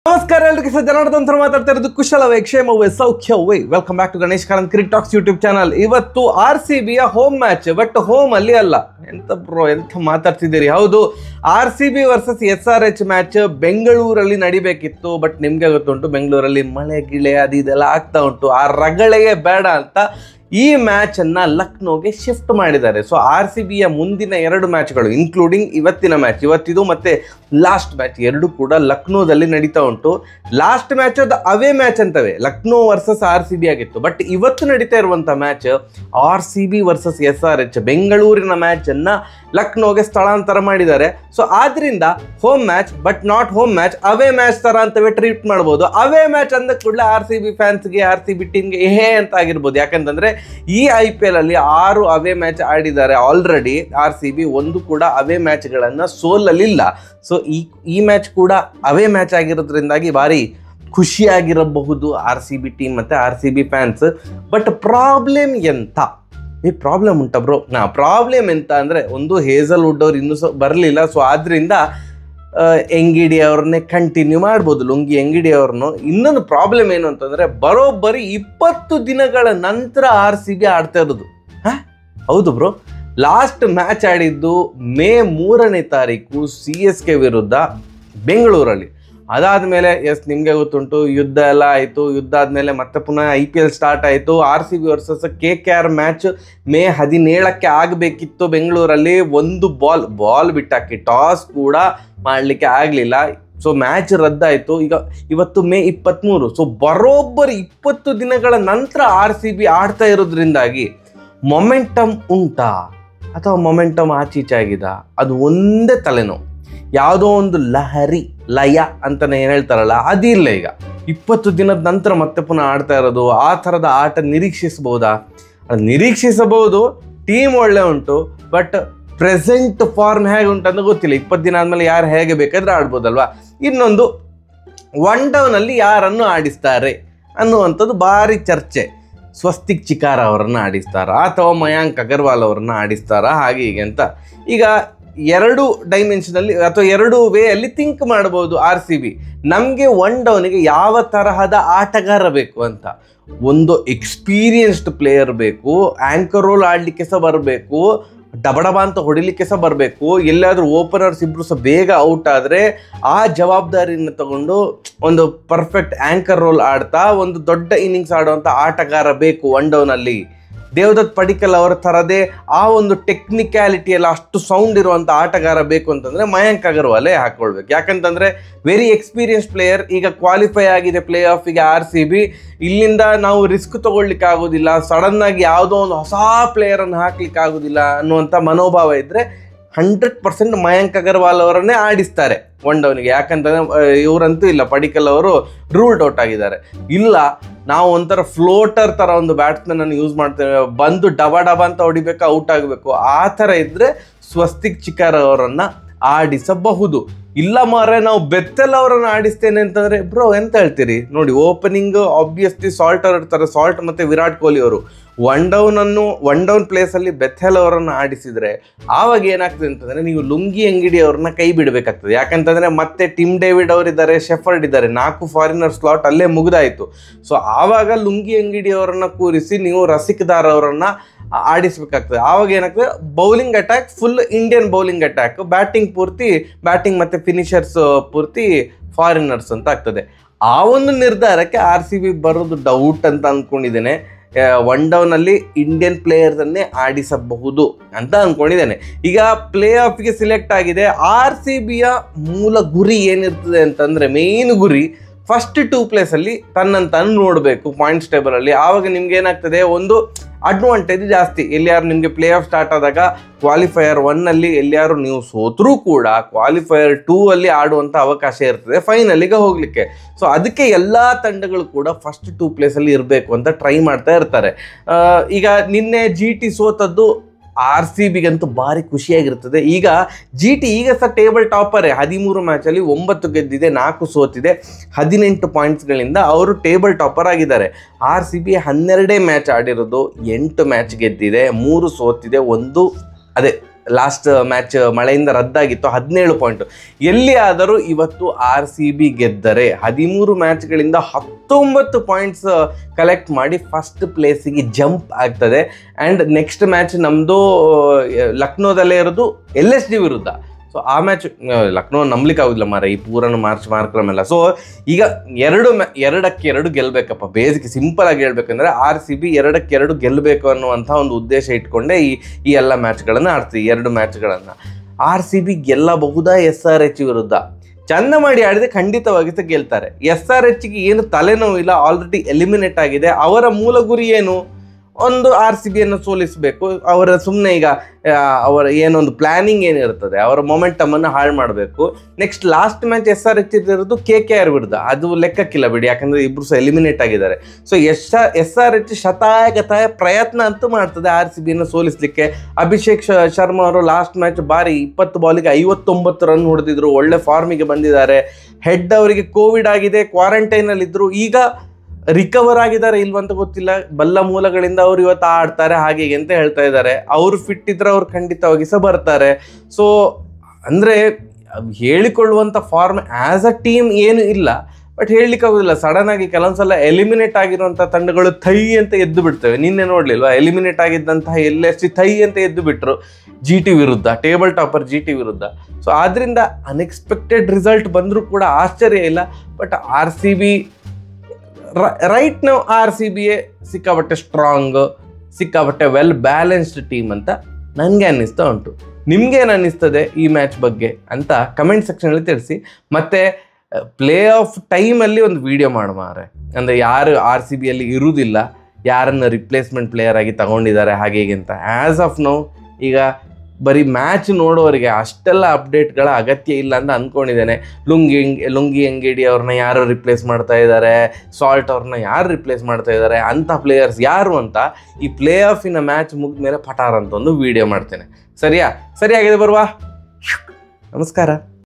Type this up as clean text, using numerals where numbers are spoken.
ನಮಸ್ಕಾರ ಎಲ್ಲರಿಗೂ ಜನಾರ್ದನ್ ಸರ್ ಮಾತಾಡ್ತಾ ಇರೋದು ಕುಶಲವೇ ಕ್ಷೇಮವೇ ಸೌಖ್ಯವೇ. Welcome back to Ganesh Karanth cricket talks YouTube channel. ಇವತ್ತು RCBಯ ಹೋಮ್ ಮ್ಯಾಚ್, ಬಟ್ ಹೋಮ್ ಅಲ್ಲಿ ಅಲ್ಲ. ಎಂತ ಮಾತಾಡ್ತಿದ್ದೀರಿ? ಹೌದು, RCB ವರ್ಸಸ್ SRH ಮ್ಯಾಚ್ ಬೆಂಗಳೂರಲ್ಲಿ ನಡಿಬೇಕಿತ್ತು. ಬಟ್ ನಿಮ್ಗೆ ಗೊತ್ತುಂಟು, ಬೆಂಗಳೂರಲ್ಲಿ ಮಳೆ ಗಿಳೆ ಅದು ಇದೆಲ್ಲ ಆಗ್ತಾ ಉಂಟು. ಆ ರಗಳೆಯೇ ಬೇಡ ಅಂತ ಈ ಮ್ಯಾಚ್ ಅನ್ನ ಲಕ್ನೋಗೆ ಶಿಫ್ಟ್ ಮಾಡಿದ್ದಾರೆ. ಸೊ RCBಯ ಮುಂದಿನ 2 ಮ್ಯಾಚ್ಗಳು ಇನ್ಕ್ಲೂಡಿಂಗ್ ಇವತ್ತಿನ ಮ್ಯಾಚ್, ಇವತ್ತಿದು ಮತ್ತೆ ಲಾಸ್ಟ್ ಮ್ಯಾಚ್, ಎರಡು ಕೂಡ ಲಕ್ನೋದಲ್ಲಿ ನಡೀತಾ ಉಂಟು. ಲಾಸ್ಟ್ ಮ್ಯಾಚ್ ಅದು ಅವೇ ಮ್ಯಾಚ್ ಅಂತವೆ, ಲಕ್ನೋ ವರ್ಸಸ್ RCB ಆಗಿತ್ತು. ಬಟ್ ಇವತ್ತು ನಡೀತಾ ಇರುವಂತ ಮ್ಯಾಚ್ RCB ವರ್ಸಸ್ SRH, ಬೆಂಗಳೂರಿನ ಮ್ಯಾಚ್ ಅನ್ನ ಲಕ್ನೋಗೆ ಸ್ಥಳಾಂತರ ಮಾಡಿದ್ದಾರೆ. ಸೊ ಆದ್ರಿಂದ home match but not home match, away match ತರ ಅಂತವೇ ಟ್ರೀಟ್ ಮಾಡ್ಬೋದು. ಅವೇ ಮ್ಯಾಚ್ ಅಂದ ಕೂಡಲೇ RCB ಫ್ಯಾನ್ಸ್ಗೆ, RCB ಟೀಮ್ಗೆ ಅಂತ ಆಗಿರ್ಬೋದು. ಯಾಕಂತಂದ್ರೆ ಈ IPL ಅಲ್ಲಿ 6 ಅವೇ ಮ್ಯಾಚ್ ಆಡಿದ್ದಾರೆ ಆಲ್ರೆಡಿ RCB, ಒಂದು ಕೂಡ ಅವೇ ಮ್ಯಾಚ್ಗಳನ್ನ ಸೋಲಲಿಲ್ಲ. ಸೊ ಈ ಮ್ಯಾಚ್ ಕೂಡ ಅವೇ ಮ್ಯಾಚ್ ಆಗಿರೋದ್ರಿಂದಾಗಿ ಭಾರಿ ಖುಷಿಯಾಗಿರಬಹುದು RCB ಟೀಮ್ ಮತ್ತೆ RCB ಫ್ಯಾನ್ಸ್. ಬಟ್ ಪ್ರಾಬ್ಲಮ್ ಎಂತ? ಈ ಪ್ರಾಬ್ಲಮ್ ಉಂಟ ಬ್ರೋ. ಪ್ರಾಬ್ಲಮ್ ಎಂತ ಅಂದ್ರೆ, ಒಂದು ಹೇಸಲ್ವುಡ್ ಅವ್ರು ಇನ್ನೂ ಬರಲಿಲ್ಲ. ಸೊ ಆದ್ರಿಂದ ಎಂಗಿಡಿ ಅವ್ರನ್ನೇ ಕಂಟಿನ್ಯೂ ಮಾಡ್ಬೋದು, ಲುಂಗಿ ಎಂಗಿಡಿ ಅವ್ರನ್ನು. ಇನ್ನೊಂದು ಪ್ರಾಬ್ಲಮ್ ಏನು ಅಂತಂದ್ರೆ, ಬರೋಬ್ಬರಿ 20 ದಿನಗಳ ನಂತರ RCB ಆಡ್ತಾ ಇರೋದು. ಹೌದು ಬ್ರೋ, ಲಾಸ್ಟ್ ಮ್ಯಾಚ್ ಆಡಿದ್ದು ಮೇ 3ನೇ ತಾರೀಕು CSK ವಿರುದ್ಧ ಬೆಂಗಳೂರಲ್ಲಿ. ಅದಾದ್ಮೇಲೆ ನಿಮ್ಗೆ ಗೊತ್ತುಂಟು, ಯುದ್ಧ ಎಲ್ಲ ಆಯಿತು. ಯುದ್ಧ ಆದ್ಮೇಲೆ ಮತ್ತೆ ಪುನಃ IPL ಸ್ಟಾರ್ಟ್ ಆಯಿತು. RCB versus KKR match May 17ಕ್ಕೆ ಆಗಬೇಕಿತ್ತು ಬೆಂಗಳೂರಲ್ಲಿ. ಒಂದು ಬಾಲ್ ಬಿಟ್ಟಾಕಿ ಟಾಸ್ ಕೂಡ ಮಾಡಲಿಕ್ಕೆ ಆಗಲಿಲ್ಲ. ಸೊ ಮ್ಯಾಚ್ ರದ್ದಾಯಿತು. ಇವತ್ತು ಮೇ 23. ಸೊ ಬರೋಬ್ಬರಿ 20 ದಿನಗಳ ನಂತರ RCB ಆಡ್ತಾ ಇರೋದ್ರಿಂದಾಗಿ ಮೊಮೆಂಟಮ್ ಉಂಟಾ ಅಥವಾ ಮೊಮೆಂಟಮ್ ಆಚೀಚಾಗಿದ? ಅದು ಒಂದೇ ತಲೆನೋವು. ಯಾವುದೋ ಒಂದು ಲಯ ಅಂತಾನೆ ಏನು ಹೇಳ್ತಾರಲ್ಲ, ಅದಿಲ್ಲ. ಈಗ 20 ದಿನದ ನಂತರ ಮತ್ತೆ ಪುನಃ ಆಡ್ತಾ ಇರೋದು. ಆ ಥರದ ಆಟ ನಿರೀಕ್ಷಿಸಬಹುದಾ? ನಿರೀಕ್ಷಿಸಬಹುದು, ಟೀಮ್ ಒಳ್ಳೆ ಉಂಟು. ಬಟ್ ಪ್ರೆಸೆಂಟ್ ಫಾರ್ಮ್ ಹೇಗೆ ಉಂಟಂತ ಗೊತ್ತಿಲ್ಲ. 20 ದಿನ ಆದಮೇಲೆ ಯಾರು ಹೇಗೆ ಬೇಕಾದ್ರೆ ಆಡ್ಬೋದಲ್ವಾ. ಇನ್ನೊಂದು, 1 ಡೌನ್ ಅಲ್ಲಿ ಯಾರನ್ನು ಆಡಿಸ್ತಾರೆ ಅನ್ನುವಂಥದ್ದು ಭಾರಿ ಚರ್ಚೆ. ಸ್ವಸ್ತಿಕ್ ಚಿಕಾರ ಅವರನ್ನು ಆಡಿಸ್ತಾರಾ ಅಥವಾ ಮಯಾಂಕ್ ಅಗರ್ವಾಲ್ ಅವರನ್ನು ಆಡಿಸ್ತಾರಾ, ಹಾಗೆ ಹೀಗೆ ಅಂತ. ಈಗ 2 ಡೈಮೆನ್ಷನಲ್ಲಿ ಅಥವಾ 2 ವೇ ಅಲ್ಲಿ ಥಿಂಕ್ ಮಾಡ್ಬೋದು RCB. ನಮಗೆ 1 ಡೌನಿಗೆ ಯಾವ ತರಹದ ಆಟಗಾರ ಬೇಕು ಅಂತ. ಒಂದು ಎಕ್ಸ್ಪೀರಿಯನ್ಸ್ಡ್ ಪ್ಲೇಯರ್ ಬೇಕು, ಆ್ಯಂಕರ್ ರೋಲ್ ಆಡಲಿಕ್ಕೆ ಸಹ ಬರಬೇಕು, ಡಬಡಬ ಅಂತ ಹೊಡಿಲಿಕ್ಕೆ ಸಹ ಬರಬೇಕು. ಎಲ್ಲಾದರೂ ಓಪನರ್ಸ್ ಇಬ್ಬರು ಸಹ ಬೇಗ ಔಟ್ ಆದರೆ ಆ ಜವಾಬ್ದಾರಿಯನ್ನು ತಗೊಂಡು ಒಂದು ಪರ್ಫೆಕ್ಟ್ ಆ್ಯಂಕರ್ ರೋಲ್ ಆಡ್ತಾ ಒಂದು ದೊಡ್ಡ ಇನ್ನಿಂಗ್ಸ್ ಆಡುವಂಥ ಆಟಗಾರ ಬೇಕು 1 ಡೌನಲ್ಲಿ. ದೇವದತ್ ಪಡಿಕ್ಕಲ್ ಅವರ ಥರದೇ ಆ ಒಂದು ಟೆಕ್ನಿಕ್ಯಾಲಿಟಿ ಎಲ್ಲ ಅಷ್ಟು ಸೌಂಡ್ ಇರುವಂಥ ಆಟಗಾರ ಬೇಕು ಅಂತಂದರೆ ಮಯಾಂಕ್ ಅಗರ್ವಾಲೇ ಹಾಕ್ಕೊಳ್ಬೇಕು. ಯಾಕಂತಂದರೆ ವೆರಿ ಎಕ್ಸ್ಪೀರಿಯನ್ಸ್ ಪ್ಲೇಯರ್. ಈಗ ಕ್ವಾಲಿಫೈ ಆಗಿದೆ ಪ್ಲೇ ಆಫಿಗೆ RCB. ಇಲ್ಲಿಂದ ನಾವು ರಿಸ್ಕ್ ತೊಗೊಳ್ಲಿಕ್ಕೆ ಆಗೋದಿಲ್ಲ, ಸಡನ್ನಾಗಿ ಯಾವುದೋ ಒಂದು ಹೊಸ ಪ್ಲೇಯರನ್ನು ಹಾಕ್ಲಿಕ್ಕೆ ಆಗೋದಿಲ್ಲ ಅನ್ನುವಂಥ ಮನೋಭಾವ ಇದ್ದರೆ 100% ಮಯಾಂಕ್ ಅಗರ್ವಾಲ್ ಅವರನ್ನೇ ಆಡಿಸ್ತಾರೆ 1 ಡೌನಿಗೆ. ಯಾಕಂತಂದರೆ ಇವರಂತೂ ಇಲ್ಲ, ಪಡಿಕ್ಕಲ್ ಅವರು ರೂಲ್ಡ್ ಔಟ್ ಆಗಿದ್ದಾರೆ. ಇಲ್ಲ, ನಾವು ಒಂಥರ ಫ್ಲೋಟರ್ ಥರ ಒಂದು ಬ್ಯಾಟ್ಸ್ಮನ್ ಯೂಸ್ ಮಾಡ್ತೇವೆ, ಬಂದು ಡಬ ಅಂತ ಹೊಡಿಬೇಕು, ಔಟ್ ಆಗಬೇಕು. ಆ ಥರ ಇದ್ದರೆ ಸ್ವಸ್ತಿಕ್ ಚಿಕಾರ ಅವರನ್ನು ಆಡಿಸಬಹುದು. ಇಲ್ಲ ಮಾರೆ, ನಾವು ಬೆತ್ತೆಲ್ ಅವರನ್ನು ಆಡಿಸ್ತೇನೆ ಅಂತಂದರೆ ಬ್ರೋ ಎಂತ ಹೇಳ್ತೀರಿ? ನೋಡಿ, ಓಪನಿಂಗ್ ಆಬ್ವಿಯಸ್ಲಿ ಸಾಲ್ಟ್ ಅವ್ರು ಇರ್ತಾರೆ, ಸಾಲ್ಟ್ ಮತ್ತು ವಿರಾಟ್ ಕೊಹ್ಲಿ ಅವರು. 1 ಡೌನ್ ಪ್ಲೇಸಲ್ಲಿ ಬೆಥೆಲ್ ಅವರನ್ನು ಆಡಿಸಿದರೆ ಆವಾಗ ಏನಾಗ್ತದೆ ಅಂತಂದರೆ, ನೀವು ಲುಂಗಿ ಎಂಗಿಡಿ ಅವ್ರನ್ನ ಕೈ ಬಿಡಬೇಕಾಗ್ತದೆ. ಯಾಕಂತಂದರೆ ಮತ್ತೆ ಟಿಮ್ ಡೇವಿಡ್ ಅವರಿದ್ದಾರೆ, ಶೆಫರ್ಡ್ ಇದ್ದಾರೆ, 4 ಫಾರಿನರ್ ಸ್ಲಾಟ್ ಅಲ್ಲೇ ಮುಗಿದಾಯಿತು. ಸೊ ಆವಾಗ ಲುಂಗಿ ಎಂಗಿಡಿ ಅವರನ್ನು ಕೂರಿಸಿ ನೀವು ರಸಿಕದಾರ್ ಅವರನ್ನು ಆಡಿಸ್ಬೇಕಾಗ್ತದೆ. ಆವಾಗ ಏನಾಗ್ತದೆ, bowling attack full Indian bowling attack, batting ಮತ್ತು ಫಿನಿಷರ್ಸ್ ಪೂರ್ತಿ ಫಾರಿನರ್ಸ್ ಅಂತ ಆಗ್ತದೆ. ಆ ಒಂದು ನಿರ್ಧಾರಕ್ಕೆ RCB ಬರೋದು ಡೌಟ್ ಅಂತ ಅಂದ್ಕೊಂಡಿದ್ದೇನೆ. 1 ಡೌನಲ್ಲಿ ಇಂಡಿಯನ್ ಪ್ಲೇಯರ್ಸನ್ನೇ ಆಡಿಸಬಹುದು ಅಂತ ಅಂದ್ಕೊಂಡಿದ್ದೇನೆ. ಈಗ ಪ್ಲೇ ಆಫ್ಗೆ ಸಿಲೆಕ್ಟ್ ಆಗಿದೆ. RCBಯ ಮೂಲ ಗುರಿ ಏನಿರ್ತದೆ ಅಂತಂದರೆ, ಮೇನ್ ಗುರಿ ಫಸ್ಟ್ 2 ಪ್ಲೇಸಲ್ಲಿ ತನ್ನಂತಾನು ನೋಡಬೇಕು ಪಾಯಿಂಟ್ಸ್ ಟೇಬಲಲ್ಲಿ. ಆವಾಗ ನಿಮ್ಗೆ ಏನಾಗ್ತದೆ, ಒಂದು ಅಡ್ವಾಂಟೇಜ್ ಜಾಸ್ತಿ. ಎಲ್ಲಿಯಾರು ನಿಮಗೆ ಪ್ಲೇ ಆಫ್ ಸ್ಟಾರ್ಟ್ ಆದಾಗ ಕ್ವಾಲಿಫೈಯರ್ 1ನಲ್ಲಿ ಎಲ್ಲಿಯಾರು ನೀವು ಸೋತ್ರೂ ಕೂಡ ಕ್ವಾಲಿಫೈಯರ್ 2 ಅಲ್ಲಿ ಆಡುವಂಥ ಅವಕಾಶ ಇರ್ತದೆ ಫೈನಲಿಗೆ ಹೋಗಲಿಕ್ಕೆ. ಸೊ ಅದಕ್ಕೆ ಎಲ್ಲ ತಂಡಗಳು ಕೂಡ ಫಸ್ಟ್ 2 ಪ್ಲೇಸಲ್ಲಿ ಇರಬೇಕು ಅಂತ ಟ್ರೈ ಮಾಡ್ತಾ ಇರ್ತಾರೆ. ಈಗ ನಿನ್ನೆ GT ಸೋತದ್ದು RCBಗಂತೂ ಭಾರಿ ಖುಷಿಯಾಗಿರ್ತದೆ. ಈಗ GT ಈಗ ಸಹ ಟೇಬಲ್ ಟಾಪರೇ. 13 ಮ್ಯಾಚಲ್ಲಿ 9 ಗೆದ್ದಿದೆ, 4 ಸೋತಿದೆ, 18 ಪಾಯಿಂಟ್ಸ್ಗಳಿಂದ ಅವರು ಟೇಬಲ್ ಟಾಪರ್ ಆಗಿದ್ದಾರೆ. RCB 12 ಮ್ಯಾಚ್ ಆಡಿರೋದು, 8 ಮ್ಯಾಚ್ ಗೆದ್ದಿದೆ, 3 ಸೋತಿದೆ, 1 ಅದೇ ಲಾಸ್ಟ್ ಮ್ಯಾಚ್ ಮಳೆಯಿಂದ ರದ್ದಾಗಿತ್ತು, 17 ಪಾಯಿಂಟ್. ಎಲ್ಲಿಯಾದರೂ ಇವತ್ತು RCB ಗೆದ್ದರೆ 13 ಮ್ಯಾಚ್ಗಳಿಂದ 19 ಪಾಯಿಂಟ್ಸ್ ಕಲೆಕ್ಟ್ ಮಾಡಿ ಫಸ್ಟ್ ಪ್ಲೇಸಿಗೆ ಜಂಪ್ ಆಗ್ತದೆ. ಆ್ಯಂಡ್ ನೆಕ್ಸ್ಟ್ ಮ್ಯಾಚ್ ನಮ್ಮದು ಲಕ್ನೋದಲ್ಲೇ ಇರೋದು LSD ವಿರುದ್ಧ. ಸೊ ಆ ಮ್ಯಾಚ್ ಲಕ್ನೋ ನಂಬಲಿಕ್ಕೆ ಆಗೋದಿಲ್ಲ ಮಾರ, ಈ ಪೂರನ ಮಾರ್ಕ್ರಮೆಲ್ಲ. ಸೊ ಈಗ 2-2 ಗೆಲ್ಲಬೇಕಪ್ಪ. ಬೇಸಿಕ್ ಸಿಂಪಲ್ ಆಗಿ ಹೇಳ್ಬೇಕಂದ್ರೆ RCB 2-2 ಗೆಲ್ಲಬೇಕು ಅನ್ನುವಂಥ ಒಂದು ಉದ್ದೇಶ ಇಟ್ಕೊಂಡೆ ಈ ಎಲ್ಲ ಮ್ಯಾಚ್ಗಳನ್ನು ಆಡ್ತೀವಿ. 2 ಮ್ಯಾಚ್ಗಳನ್ನು RCB ಗೆಲ್ಲಬಹುದಾ SRH ವಿರುದ್ಧ? ಚಂದ ಮಾಡಿ ಆಡಿದ್ರೆ ಖಂಡಿತವಾಗಿ ಗೆಲ್ತಾರೆ. SRHಗೆ ಏನು ತಲೆನೋವಿಲ್ಲ, ಆಲ್ರೆಡಿ ಎಲಿಮಿನೇಟ್ ಆಗಿದೆ. ಅವರ ಮೂಲ ಗುರಿ ಏನು? ಒಂದು RCBಯನ್ನು ಸೋಲಿಸಬೇಕು. ಅವರ ಸುಮ್ಮನೆ ಈಗ ಅವರ ಏನೊಂದು ಪ್ಲಾನಿಂಗ್ ಏನಿರ್ತದೆ, ಅವರ ಮೊಮೆಂಟಮನ್ನು ಹಾಳು ಮಾಡಬೇಕು. ನೆಕ್ಸ್ಟ್ ಲಾಸ್ಟ್ ಮ್ಯಾಚ್ SRH ಇರೋದು KKR ವಿರುದ್ಧ, ಅದು ಲೆಕ್ಕಕ್ಕಿಲ್ಲ ಬಿಡಿ, ಯಾಕಂದರೆ ಇಬ್ಬರು ಸಹ ಎಲಿಮಿನೇಟ್ ಆಗಿದ್ದಾರೆ. ಸೊ SRH ಶತಾಯಗತಾಯ ಪ್ರಯತ್ನ ಅಂತೂ ಮಾಡ್ತದೆ RCBಯನ್ನು ಸೋಲಿಸಲಿಕ್ಕೆ. ಅಭಿಷೇಕ್ ಶರ್ಮಾ ಅವರು ಲಾಸ್ಟ್ ಮ್ಯಾಚ್ ಬಾರಿ 20 ಬಾಲಿಗೆ 59 ರನ್ ಹೊಡೆದಿದ್ರು, ಒಳ್ಳೆ ಫಾರ್ಮಿಗೆ ಬಂದಿದ್ದಾರೆ. ಹೆಡ್ ಅವರಿಗೆ ಕೋವಿಡ್ ಆಗಿದೆ, ಕ್ವಾರಂಟೈನಲ್ಲಿದ್ದರು, ಈಗ ರಿಕವರ್ ಆಗಿದ್ದಾರೆ ಇಲ್ವಂತ ಗೊತ್ತಿಲ್ಲ. ಬಲ್ಲ ಮೂಲಗಳಿಂದ ಅವರು ಇವತ್ತು ಆಡ್ತಾರೆ ಹಾಗೆ ಅಂತ ಹೇಳ್ತಾ ಇದ್ದಾರೆ. ಅವರು ಫಿಟ್ ಇದ್ರೆ ಅವ್ರು ಖಂಡಿತವಾಗಿ ಸಹ ಬರ್ತಾರೆ. ಸೊ ಅಂದರೆ ಹೇಳಿಕೊಳ್ಳುವಂಥ ಫಾರ್ಮ್ ಆ್ಯಸ್ ಅ ಟೀಮ್ ಏನು ಇಲ್ಲ, ಬಟ್ ಹೇಳಲಿಕ್ಕೆ ಆಗೋದಿಲ್ಲ. ಸಡನ್ ಆಗಿ ಕೆಲವೊಂದ್ಸಲ ಎಲಿಮಿನೇಟ್ ಆಗಿರುವಂಥ ತಂಡಗಳು ಥೈ ಅಂತ ಎದ್ದು ಬಿಡ್ತವೆ. ನಿನ್ನೆ ನೋಡಲಿಲ್ವಾ, ಎಲಿಮಿನೇಟ್ ಆಗಿದ್ದಂತಹ LSD ಥೈ ಅಂತ ಎದ್ದು ಬಿಟ್ಟರು GT ವಿರುದ್ಧ, ಟೇಬಲ್ ಟಾಪರ್ GT ವಿರುದ್ಧ. ಸೊ ಆದ್ದರಿಂದ ಅನ್ಎಕ್ಸ್ಪೆಕ್ಟೆಡ್ ರಿಸಲ್ಟ್ ಬಂದರೂ ಕೂಡ ಆಶ್ಚರ್ಯ ಇಲ್ಲ. ಬಟ್ RCB ರೈಟ್ ನಾವು RCBಯೇ ಸಿಕ್ಕಾಪಟ್ಟೆ ಸ್ಟ್ರಾಂಗ್, ಸಿಕ್ಕಾಪಟ್ಟೆ ವೆಲ್ ಬ್ಯಾಲೆನ್ಸ್ಡ್ ಟೀಮ್ ಅಂತ ನನಗೆ ಅನ್ನಿಸ್ತಾ ಉಂಟು. ನಿಮ್ಗೇನು ಅನ್ನಿಸ್ತದೆ ಈ ಮ್ಯಾಚ್ ಬಗ್ಗೆ ಅಂತ ಕಮೆಂಟ್ ಸೆಕ್ಷನಲ್ಲಿ ತಿಳಿಸಿ. ಮತ್ತು ಪ್ಲೇ ಆಫ್ ಟೈಮಲ್ಲಿ ಒಂದು ವಿಡಿಯೋ ಮಾಡುವಾರೆ, ಅಂದರೆ ಯಾರು RCBಯಲ್ಲಿ ಇರುವುದಿಲ್ಲ, ಯಾರನ್ನು ರಿಪ್ಲೇಸ್ಮೆಂಟ್ ಪ್ಲೇಯರ್ ಆಗಿ ತಗೊಂಡಿದ್ದಾರೆ ಹಾಗೆ ಹೀಗೆ ಅಂತ. ಆ್ಯಸ್ ಆಫ್ ನೌ ಈಗ ಬರೀ ಮ್ಯಾಚ್ ನೋಡೋರಿಗೆ ಅಷ್ಟೆಲ್ಲ ಅಪ್ಡೇಟ್ಗಳ ಅಗತ್ಯ ಇಲ್ಲ ಅಂತ ಅಂದ್ಕೊಂಡಿದ್ದೇನೆ. ಲುಂಗಿ ಅಂಗಡಿ ಅವ್ರನ್ನ ಯಾರು ರಿಪ್ಲೇಸ್ ಮಾಡ್ತಾ ಇದ್ದಾರೆ, ಸಾಲ್ಟ್ ಅವ್ರನ್ನ ಯಾರು ರಿಪ್ಲೇಸ್ ಮಾಡ್ತಾ ಇದ್ದಾರೆ, ಅಂಥ ಪ್ಲೇಯರ್ಸ್ ಯಾರು ಅಂತ ಈ ಪ್ಲೇ ಆಫಿನ ಮ್ಯಾಚ್ ಮುಗಿದ ಮೇಲೆ ಪಟಾರ್ ಅಂತ ಒಂದು ವಿಡಿಯೋ ಮಾಡ್ತೇನೆ. ಸರಿಯಾಗಿದೆ ಬರುವ. ನಮಸ್ಕಾರ.